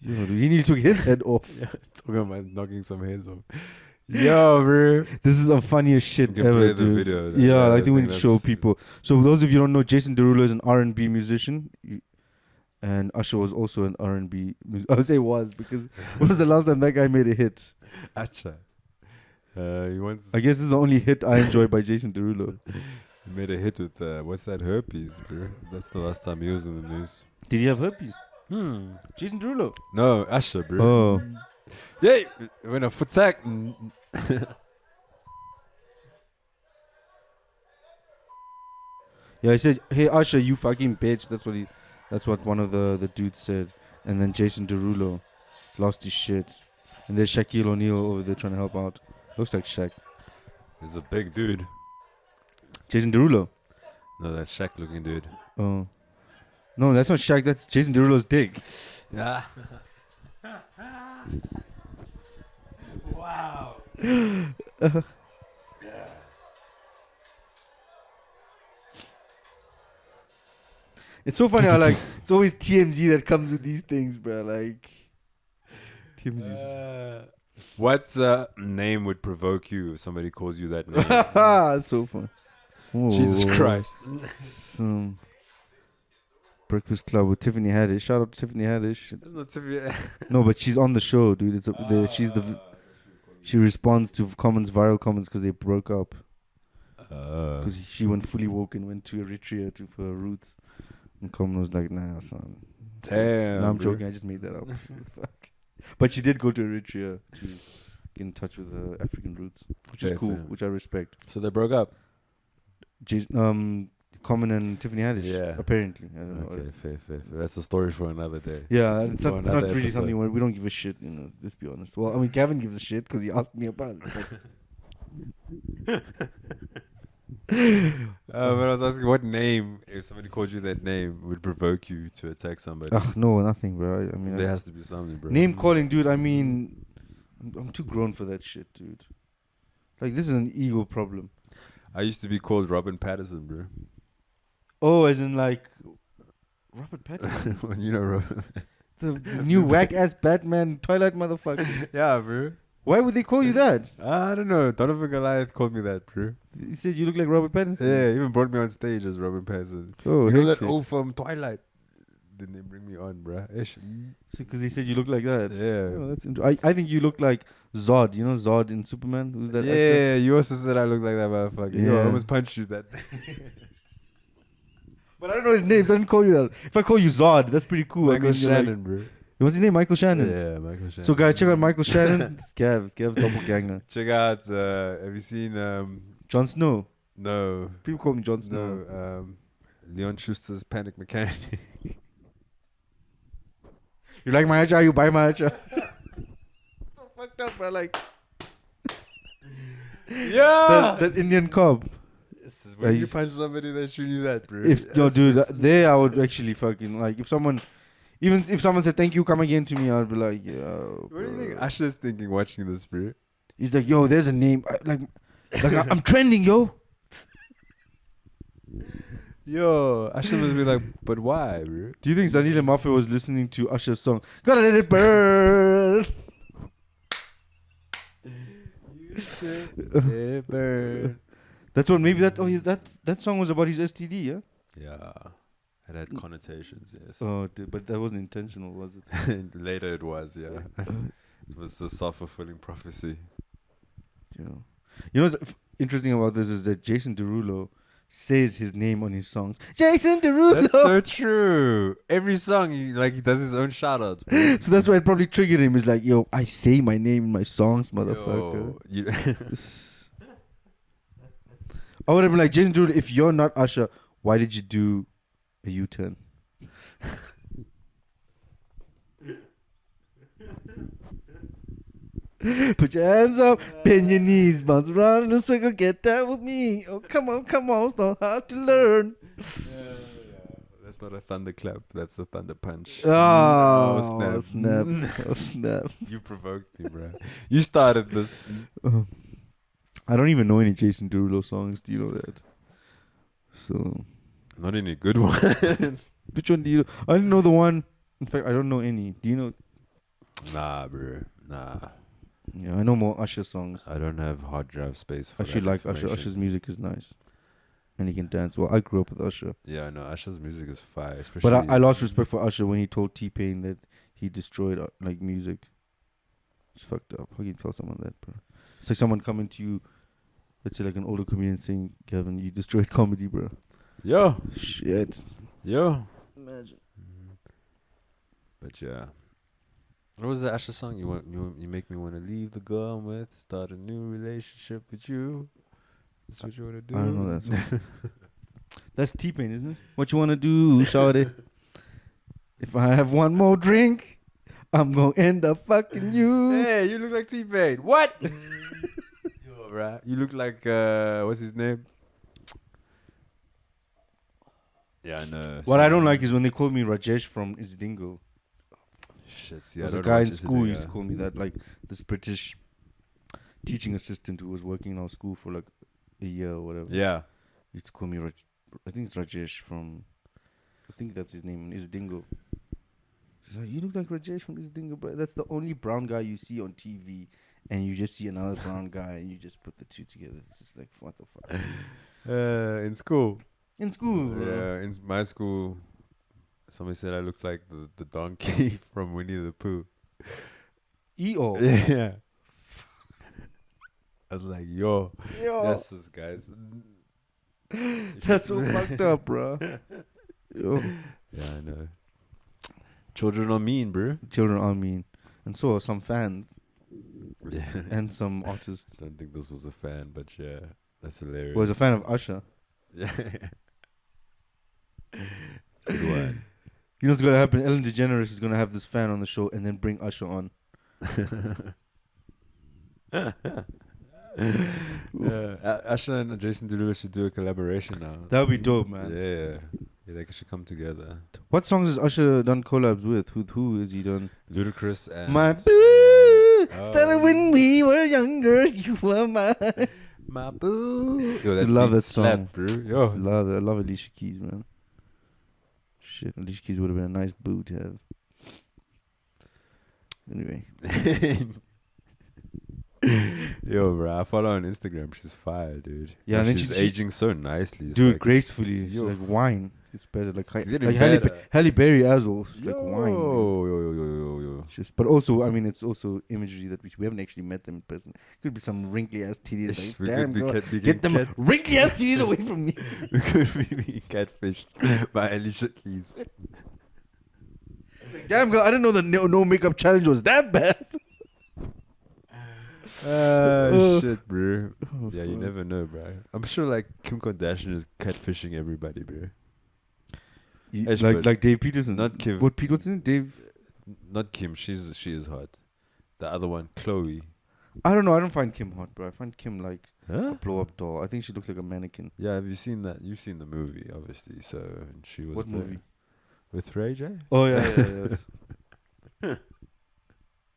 Yo, dude, he nearly took his head off. talking about knocking some heads off. Yo, bro. This is the funniest shit You can ever, play the dude. video. Yeah, I think we need to show that's- people. So, for those of you who don't know, Jason Derulo is an R&B musician, and Usher was also an R&B. I would say was because when was the last time that guy made a hit? Acha. He wants. I guess this is the only hit I enjoy by Jason Derulo. He made a hit with what's that, herpes, bro? That's the last time he was in the news. Did he have herpes? Jason Derulo. No, Usher, bro. Oh, Yeah, when a foot sack. yeah. He said, "Hey Usher, you fucking bitch." That's what one of the dudes said. And then Jason Derulo lost his shit. And there's Shaquille O'Neal over there trying to help out. Looks like Shaq. He's a big dude. Jason Derulo. No, that's Shaq looking dude. Oh. No, that's not Shaq. That's Jason Derulo's dick. Yeah. Wow. It's so funny how it's always TMZ that comes with these things, bro. Like TMZ. What name would provoke you if somebody calls you that name? That's so fun. Jesus Christ. Some Breakfast Club with Tiffany Haddish. Shout out to Tiffany Haddish. That's not Tiffany. No, but she's on the show, dude. She responds to viral comments because they broke up. Because she went fully woke and went to Eritrea for her roots. And Common was like, nah, son. Damn. No, I'm joking. I just made that up. Fuck. But she did go to Eritrea to get in touch with her African roots, which is cool, which I respect. So they broke up? Common and Tiffany Haddish. Yeah. Apparently. I don't know. Okay, fair. That's a story for another day. Yeah, it's not really episode. something where we don't give a shit, let's be honest. Well, I mean, Gavin gives a shit because he asked me about it. But I was asking what name, if somebody called you that name, would provoke you to attack somebody. No, nothing, bro. I mean, there has to be something, bro. Name calling, dude. I mean, I'm too grown for that shit, dude. Like, this is an ego problem. I used to be called Robin Patterson, bro. Oh, as in like Robert Pattinson. You know Robin. The new whack ass Batman Twilight motherfucker. Yeah, bro. Why would they call you that? I don't know. Donovan Goliath called me that, bro. He said you look like Robert Pattinson. Yeah, even brought me on stage as Robin Pattinson. Oh, you know that old from Twilight? Then they bring me on, bro. Because they said you look like that. Yeah. Oh, that's I think you look like Zod. You know Zod in Superman? Who's that actor? Yeah, you also said I look like that motherfucker. Yeah. Yo, I almost punched you that day. But I don't know his name, so I didn't call you that. If I call you Zod, that's pretty cool. Michael Shannon, bro. What's his name? Michael Shannon. Yeah, Michael Shannon. So guys, check out Michael Shannon. It's Gav doppelganger. Check out, have you seen Jon Snow? No. People call him Jon Snow. No, Leon Schuster's Panic Mechanic. You like my hacha, you buy my hacha. So fucked up, bro. Like, yeah, that Indian cop. This is when you punch somebody that shoot you that, bro. There I would actually fucking like even if someone said thank you, come again to me, I'd be like, yo. What do you think Usher's thinking watching this, bro? He's like, yo, there's a name, I'm trending, yo. Yo, Usher must be like, but why, bro? Do you think Zanile Mafia was listening to Usher's song? Gotta let it burn. You said it burn. That's what maybe that song was about his STD, yeah? Yeah. It had connotations, yes. Oh, but that wasn't intentional, was it? Later it was, yeah. It was a self-fulfilling prophecy. Yeah. You know what's interesting about this is that Jason Derulo says his name on his songs. Jason Derulo! That's so true. Every song, he does his own shout-outs. So that's why it probably triggered him. It's like, yo, I say my name in my songs, motherfucker. I would have been like, Jason Derulo, if you're not Usher, why did you do a U-turn? Put your hands up, bend your knees, bounce around in a circle, get down with me. Oh, come on, it's not hard to learn. Yeah. That's not a thunderclap, that's a thunder punch. Oh, snap. Oh, snap. You provoked me, bro. You started this. I don't even know any Jason Derulo songs. Do you know that? So, not any good ones. Which one do you know? I didn't know the one. In fact, I don't know any. Do you know? Nah, bro. Nah. Yeah, I know more Usher songs. I don't have hard drive space for I actually like Usher. Usher's music is nice. And he can dance. Well, I grew up with Usher. Yeah, I know. Usher's music is fire. Especially but I lost respect for Usher when he told T-Pain that he destroyed music. It's fucked up. How can you tell someone that, bro? It's like someone coming to you, let's say like an older comedian saying, Kevin, you destroyed comedy, bro. Yo. Shit. Yo. Imagine. But yeah. What was the Usher song? You make me want to leave the girl I'm with, start a new relationship with you. That's what you want to do. I don't know that song. That's T-Pain, isn't it? What you want to do, shawty? If I have one more drink, I'm going to end up fucking you. Hey, you look like T-Pain. What? Yo, bruh. You look like, what's his name? Yeah, I know. What I don't like is when they call me Rajesh from Izdingo. Shit. There Yeah, was a guy in school who used to call me that, like this British teaching assistant who was working in our school for like a year or whatever. Yeah. Used to call me I think it's Rajesh from, I think that's his name, Izdingo. He's like, you look like Rajesh from Izdingo, bro. That's the only brown guy you see on TV, and you just see another brown guy, and you just put the two together. It's just like, what the fuck? In school. In school, bro. Yeah, in my school, somebody said I looked like the donkey from Winnie the Pooh. E.O. Yeah. I was like, yo. Yo. Yes, guys. That's so fucked up, bro. Yo. Yeah, I know. Children are mean, bro. Children are mean. And so are some fans. Yeah. And some artists. I don't think this was a fan, but yeah, that's hilarious. Was a fan of Usher. Yeah. Good one. You know what's gonna happen? Ellen DeGeneres is gonna have this fan on the show and then bring Usher on. Usher and Jason Derulo should do a collaboration now. That would be dope, man. Yeah, they should come together. What songs has Usher done collabs with? Who has he done? Ludacris and My boo started when we were younger. You were mine. My boo. Yo, I love beat that song. slapped, bro. Yo. Just love it. I love Alicia Keys, man. Shit, Alicia Keys would have been a nice boo to have. Anyway. Yo, bro, I follow her on Instagram. She's fire, dude. Yeah, and then she's she aging so nicely. It's dude, like, gracefully. She's yo. like wine. It's better. Like getting Halle, better. Halle Berry as well. She's like yo, wine. yo. Just, but also, I mean, it's also imagery that we haven't actually met them in person. Could be some wrinkly ass titties. Like, damn, girl, get them wrinkly ass titties away from me. We could be being catfished by Alicia Keys. Like, damn, girl, I didn't know the no makeup challenge was that bad. Shit, bro. Yeah, you fuck. never know, bro. I'm sure like Kim Kardashian is catfishing everybody, bro. Like Dave Peterson. Not Kim. What's his name? Dave. Not Kim. She is hot. The other one, Chloe. I don't know. I don't find Kim hot, bro. I find Kim like Huh? a blow up doll. I think she looks like a mannequin. Yeah, have you seen that? You've seen the movie, obviously. So and she was What movie? with Ray J. Oh yeah.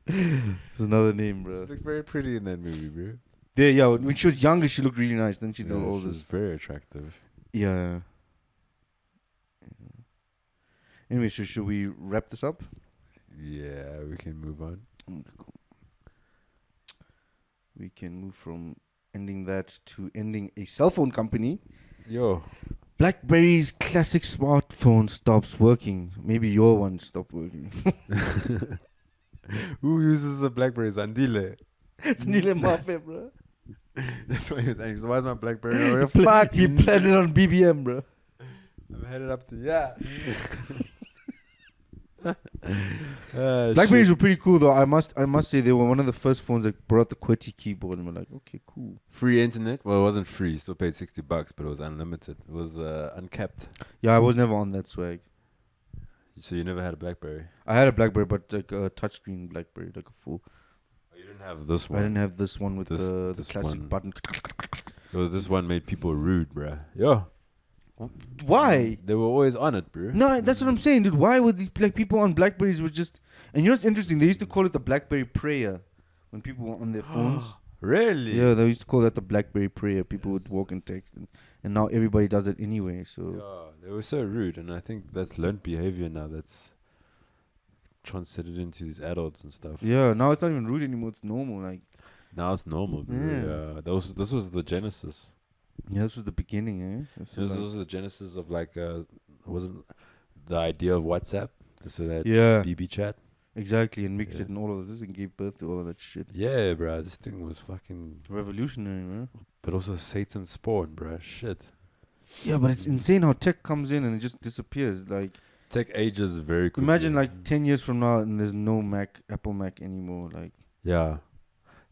It's another name, bro. She looked very pretty in that movie, bro. Yeah. When she was younger, she looked really nice. Then she did all She was this. very attractive. Yeah. Anyway, so should we wrap this up? Yeah, we can move on. Okay, cool. We can move from ending that to ending a cell phone company. Yo. BlackBerry's classic smartphone stops working. Maybe your one stopped working. Who uses a BlackBerry? Zandile. It's Nile Mafe, bro. That's why he was angry. So why is my BlackBerry over here? Fuck. He planned it on BBM, bro. I'm headed up to Blackberries were pretty cool though. I must say they were one of the first phones that brought the QWERTY keyboard, and we're like, okay, cool. free internet. Well, it wasn't free. Still paid $60, but it was unlimited. It was uncapped. Yeah, I was never on that swag. So you never had a BlackBerry. I had a BlackBerry, but like a touchscreen BlackBerry, like a full. Oh, you didn't have this one. I didn't have this one with the this classic one. button. Yo, this one made people rude, bruh. Yo. Why? They were always on it, bruh. No, that's what I'm saying, dude. Why would these like people on Blackberries were just? And you know what's interesting? They used to call it the BlackBerry prayer when people were on their phones. Really? Yeah, they used to call that the BlackBerry prayer. People would walk and text, and now everybody does it anyway. So Yeah, they were so rude, and I think that's learned behavior now. That's translated into these adults and stuff. yeah, now it's not even rude anymore. It's normal. Like Now it's normal, bro. Yeah. Yeah. This was the genesis. yeah, this was the beginning, eh? This was the genesis of like wasn't the idea of WhatsApp, so that yeah, BB chat. exactly, and mixed Yeah. it and all of this and gave birth to all of that shit. Yeah, bro. This thing was fucking, Revolutionary, man. but also Satan's spawn, bro. Shit. Yeah, but it's insane how tech comes in and it just disappears. Like Tech ages very quickly. imagine like 10 years from now and there's no Apple Mac anymore. Like Yeah.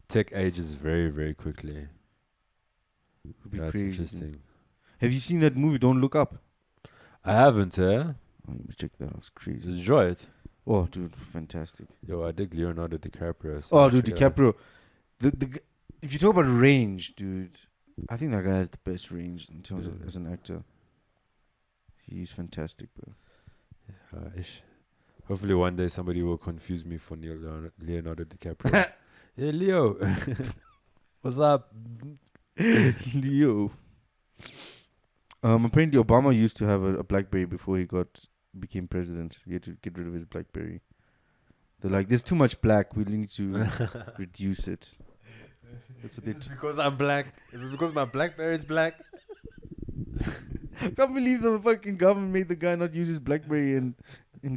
Tech ages very, very quickly. it would be That's crazy. interesting. Have you seen that movie? Don't Look Up. I haven't, eh? Oh, you must check that out. It's crazy. Enjoy it. Oh, dude, fantastic. Yo, I dig Leonardo Dicaprio. So Oh, I'll dude, check it out. DiCaprio. If you talk about range, dude, I think that guy has the best range in terms of Yeah. as an actor. He's fantastic, bro. Hopefully one day somebody will confuse me for Leonardo DiCaprio. Hey Leo, what's up? Leo. Apparently Obama used to have a BlackBerry before he became president. He had to get rid of his BlackBerry. They're like, there's too much black. We need to reduce it. That's what they. Because I'm black. Is it because my BlackBerry is black? I can't believe the fucking government made the guy not use his BlackBerry in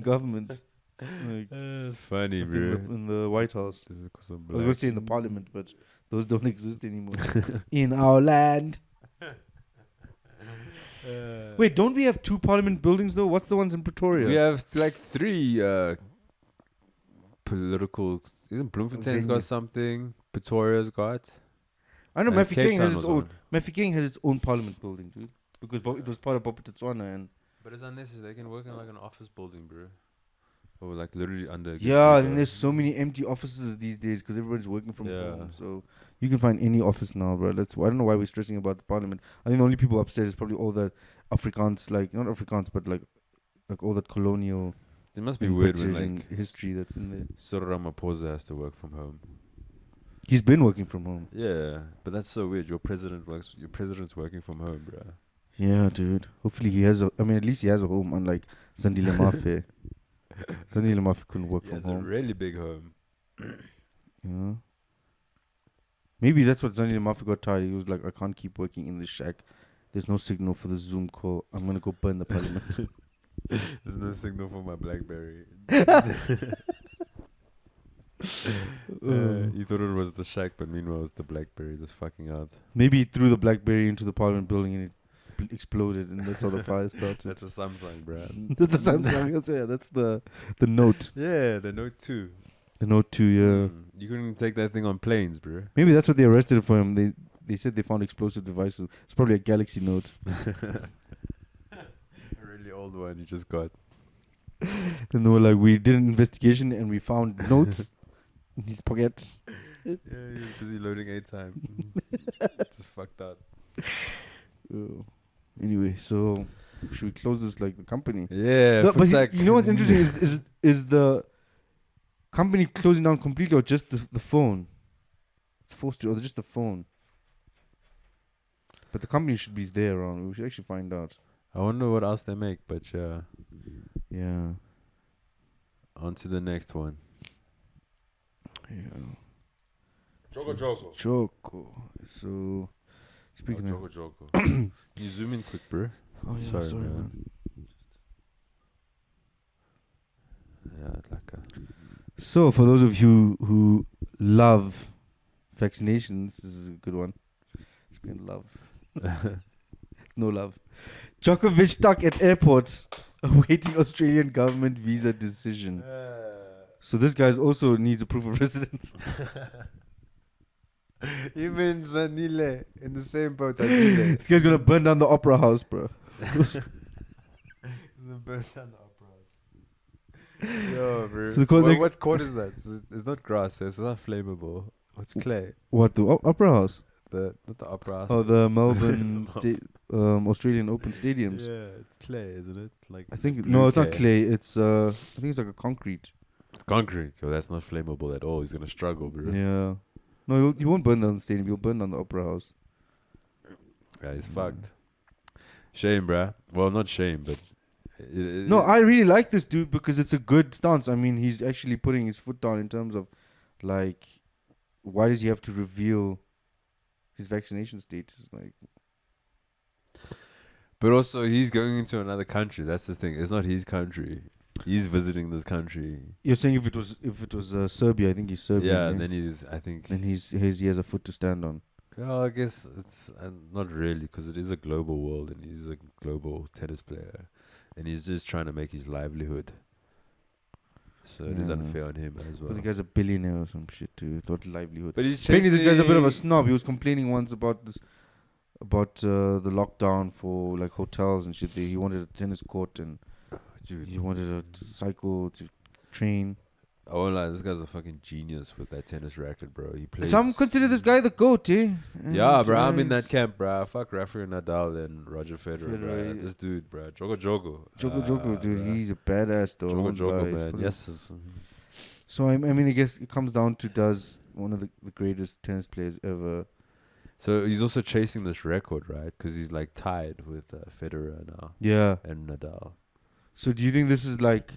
government. Like, It's funny, bro. in the White House. This is because I'm I was black. going to say in the parliament, but those don't exist anymore. In our land. Wait, don't we have 2 parliament buildings though? What's the ones in Pretoria? We have like 3 political. Isn't Bloemfontein's got something? Pretoria's got. I know And Cape Mafeking has Town its was own. one. Mafeking has its own parliament building, dude. Because it was part of Bophuthatswana and. But it's unnecessary. They can work in like an office building, bro. Or like literally under. Yeah, and there's so many empty offices these days because everybody's working from home. So you can find any office now, bro. I don't know why we're stressing about the parliament. I think the only people upset is probably all that Afrikaans, like not Afrikaans, but like all that colonial. It must be weird when British like history that's in there. Cyril Ramaphosa has to work from home. He's been working from home. Yeah, but that's so weird. Your president's working from home, bro. Yeah, dude. Hopefully he has at least he has a home, unlike Zandile Mafe. Zandile Mafe couldn't work from It's a home. really big home. Yeah. Maybe that's what Zandile Mafe got tired. He was like, I can't keep working in this shack. There's no signal for the Zoom call. I'm going to go burn the parliament. There's no signal for my BlackBerry. You thought it was the shack, but meanwhile it was the BlackBerry just fucking out. Maybe he threw the BlackBerry into the parliament building and it exploded, and that's how the fire started. That's a Samsung, bro. That's a Samsung. That's the Note. Yeah, the Note 2. The Note 2, yeah. You couldn't take that thing on planes, bro. Maybe that's what they arrested for him. They said they found explosive devices. It's probably a Galaxy Note. A really old one you just got. And they were like, we did an investigation and we found notes in his pockets. Yeah, he was busy loading A-time. Just fucked out. Oh. Anyway, so should we close this like the company? Yeah, No, but Futsak. you know what's interesting is the company closing down completely or just the phone? It's forced to, or just the phone? But the company should be there around. We should actually find out. I wonder what else they make, but yeah. Yeah. On to the next one. Yeah. Joko. So, speaking of... Joko. Can you zoom in quick, bro? Oh, yeah, sorry man. Yeah, like So, for those of you who love vaccinations, this is a good one. Speaking of love. It's no love. Djokovic stuck at airport awaiting Australian government visa decision. So this guy also needs a proof of residence. Even Zanile in the same boat. Zanile. This guy's gonna burn down the opera house, bro. Burn down the opera house. Yo, bro. So What court is that? It's not grass. It's not flammable. It's clay. What, the opera house? Not the opera house. Oh, the Melbourne Australian Open Stadiums. Yeah, it's clay, isn't it? Like I think blue it's not clay. It's I think it's like a concrete. concrete. So that's not flammable at all. He's gonna struggle, bro. Yeah. No, he won't burn down the stadium. He'll burn down the opera house. Yeah, he's fucked. Shame, bruh. Well, not shame, but No, I really like this dude because it's a good stance. I mean, he's actually putting his foot down in terms of, like, why does he have to reveal his vaccination status? Like, but also he's going into another country. That's the thing. It's not his country. He's visiting this country. you're saying if it was Serbia, I think he's Serbian. Yeah, and then he has a foot to stand on. Yeah, I guess it's not really because it is a global world and he's a global tennis player, and he's just trying to make his livelihood. So it is unfair on him as well. But the guy's a billionaire or some shit too. Not livelihood. But he's Apparently, this guy's a bit of a chasing- snob. He was complaining once about the lockdown for like hotels and shit. He wanted a tennis court and Dude, he wanted a cycle to train. I won't lie, this guy's a fucking genius with that tennis racket, bro. He plays. Some consider this guy the GOAT, eh? Yeah, And, bro. I'm in that camp, bro. Fuck Rafael Nadal and Roger Federer, bro. Federer, This dude, bro. Joko. Joko, dude, bruh. he's a badass though. Joko, Guy. man. Yes. So I mean, I guess it comes down to does one of the greatest tennis players ever. So he's also chasing this record, right? Because he's like tied with Federer now Yeah. and Nadal. So do you think this is like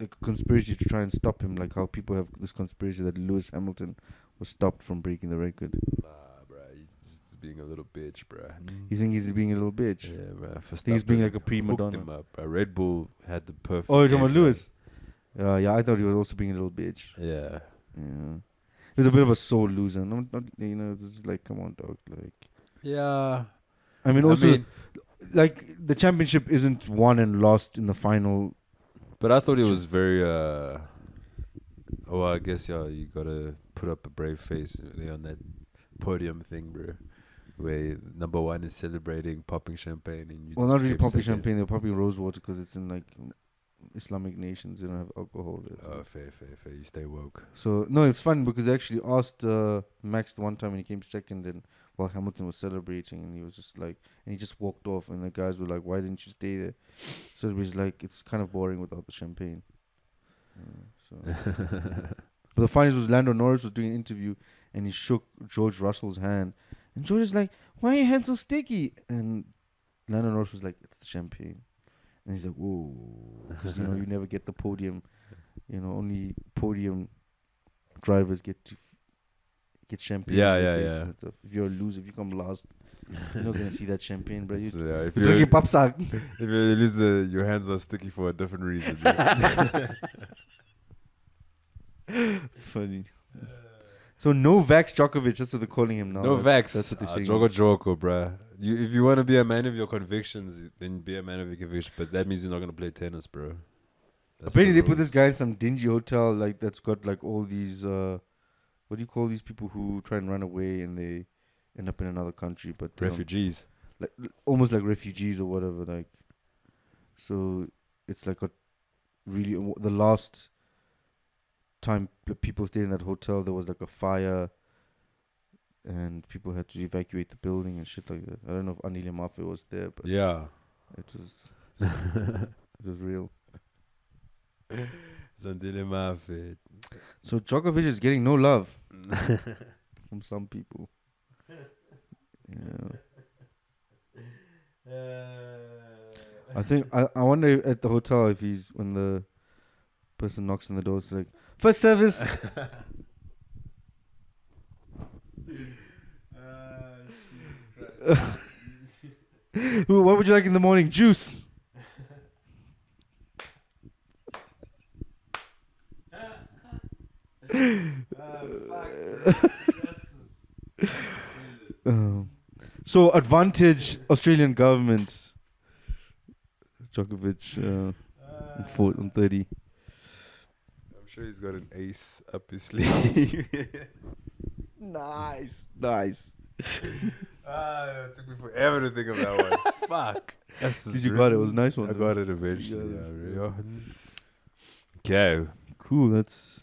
a conspiracy to try and stop him, like how people have this conspiracy that Lewis Hamilton was stopped from breaking the record? Nah, bro. He's just being a little bitch, bro. You think he's being a little bitch? Yeah, bro. I think he's being like a hooked prima donna. him up, bro. Red Bull had the perfect. Oh, you're talking game about plan. Lewis? Yeah, I thought he was also being a little bitch. Yeah. Yeah. He was a bit of a sore loser. Not this is like, come on, dog. Like, Yeah. I mean, also, like, the championship isn't won and lost in the final. But I thought it was very. Well, I guess you gotta put up a brave face there on that podium thing, bro. Where number one is celebrating, popping champagne, and you. Well, just not really came popping second. champagne. They're popping rose water because it's in, like, Islamic nations. They don't have alcohol there. Oh, fair. You stay woke. So, no, it's fun because they actually asked Max the one time when he came second and while Hamilton was celebrating, and he was just like, and he just walked off, and the guys were like, why didn't you stay there? So it was like, it's kind of boring without the champagne. But the funniest was Lando Norris was doing an interview, and he shook George Russell's hand, and George is like, why are your hands so sticky? And Lando Norris was like, it's the champagne. And he's like, whoa, because you never get the podium, only podium drivers get champagne. Yeah. And stuff. If you're a loser, if you come last, you're not gonna see that champagne, bro. If You're you're drinking papsak. if you lose, your hands are sticky for a different reason. It's funny. So NoVaxx Djokovic, that's what they're calling him now. NoVaxx. That's what they're saying. Joko, bruh. If you want to be a man of your convictions, then be a man of your convictions. But that means you're not going to play tennis, bro. That's Apparently the they put this rules. guy in some dingy hotel, like, that's got like all these what do you call these people who try and run away and they end up in another country, but they don't- Refugees. like almost like refugees or whatever, like. So it's like the last time people stayed in that hotel, there was like a fire and people had to evacuate the building and shit like that. I don't know if Anile Mafe was there, but Yeah. it was real. Zandile Mafe. So Djokovic is getting no love from some people. Yeah. I think I wonder at the hotel if he's, when the person knocks on the door, it's like, first service. What would you like in the morning? Juice. So advantage Australian government. Djokovic on 30. I'm sure he's got an ace up his sleeve. Nice. It took me forever to think of that one. Fuck. Did you got it? It was a nice one. I though. got it eventually. Yeah, Okay. Cool. That's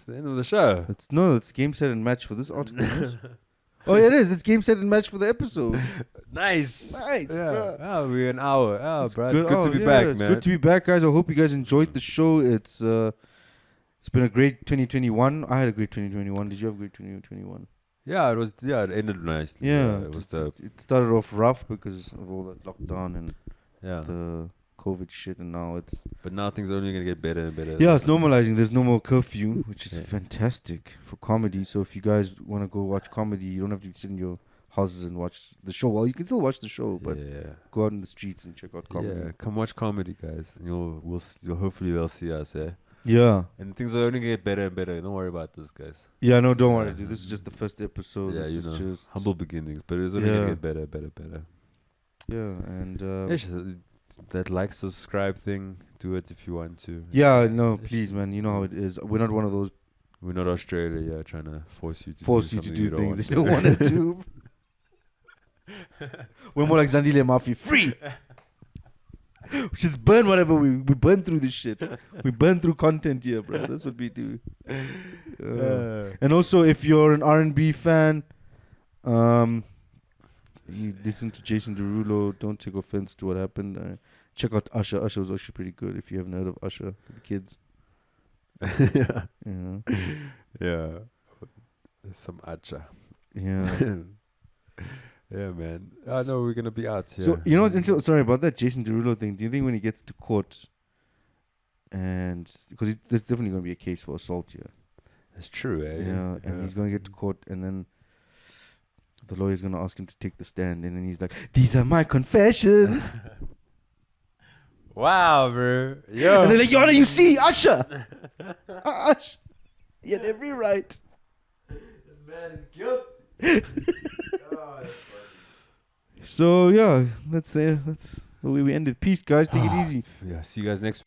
the end of the show. it's game set and match for this article. Oh, it is. It's game set and match for the episode. Nice. Nice, Yeah. bruh. Oh, we're an hour. Oh, bro. It's good Oh, to be yeah, back, it's man. good to be back, guys. I hope you guys enjoyed the show. It's been a great 2021. I had a great 2021. Did you have a great 2021? Yeah, it was. Yeah, it ended nicely. Yeah, it was the. it started off rough because of all that lockdown and Yeah, the COVID shit, and now it's but now things are only gonna get better and better. it's normalizing. There's no more curfew, which is Yeah. fantastic for comedy. So if you guys want to go watch comedy, you don't have to sit in your houses and watch the show. Well, you can still watch the show, but go out in the streets and check out comedy. Yeah, come watch comedy, guys, and you'll hopefully they'll see us, Yeah. And things are only gonna get better and better. Don't worry about this, guys. Yeah, no, don't worry, dude. This is just the first episode. Yeah, this you is know, just humble beginnings, but it's only gonna get better, better. Yeah, and that like subscribe thing, do it if you want to. yeah, no, please, man. You know how it is. We're not one of those We're not Australia, trying to force you to do things they don't want to do. We're more like Zandile Mafi, free. Just burn whatever we burn through this shit. We burn through content here, bro. That's what we do. And also, if you're an R&B fan, you listen to Jason Derulo. Don't take offense to what happened. Check out Usher. Usher was actually pretty good. If you haven't heard of Usher, for the kids. Yeah. Yeah. Yeah. Some acha. Yeah. Yeah, man. I know we're gonna be out here. So you know, sorry about that Jason Derulo thing. Do you think when he gets to court, and because there's definitely gonna be a case for assault here? That's true, eh? Yeah, and he's gonna get to court, and then the lawyer's gonna ask him to take the stand, and then he's like, "These are my confessions." Wow, bro. Yo. And they're like, "Your Honor, you see, Usher, Usher, he had every right." This man is guilty. Oh, that's funny. So yeah, that's the way we ended. Peace, guys. Take it easy. Yeah, see you guys next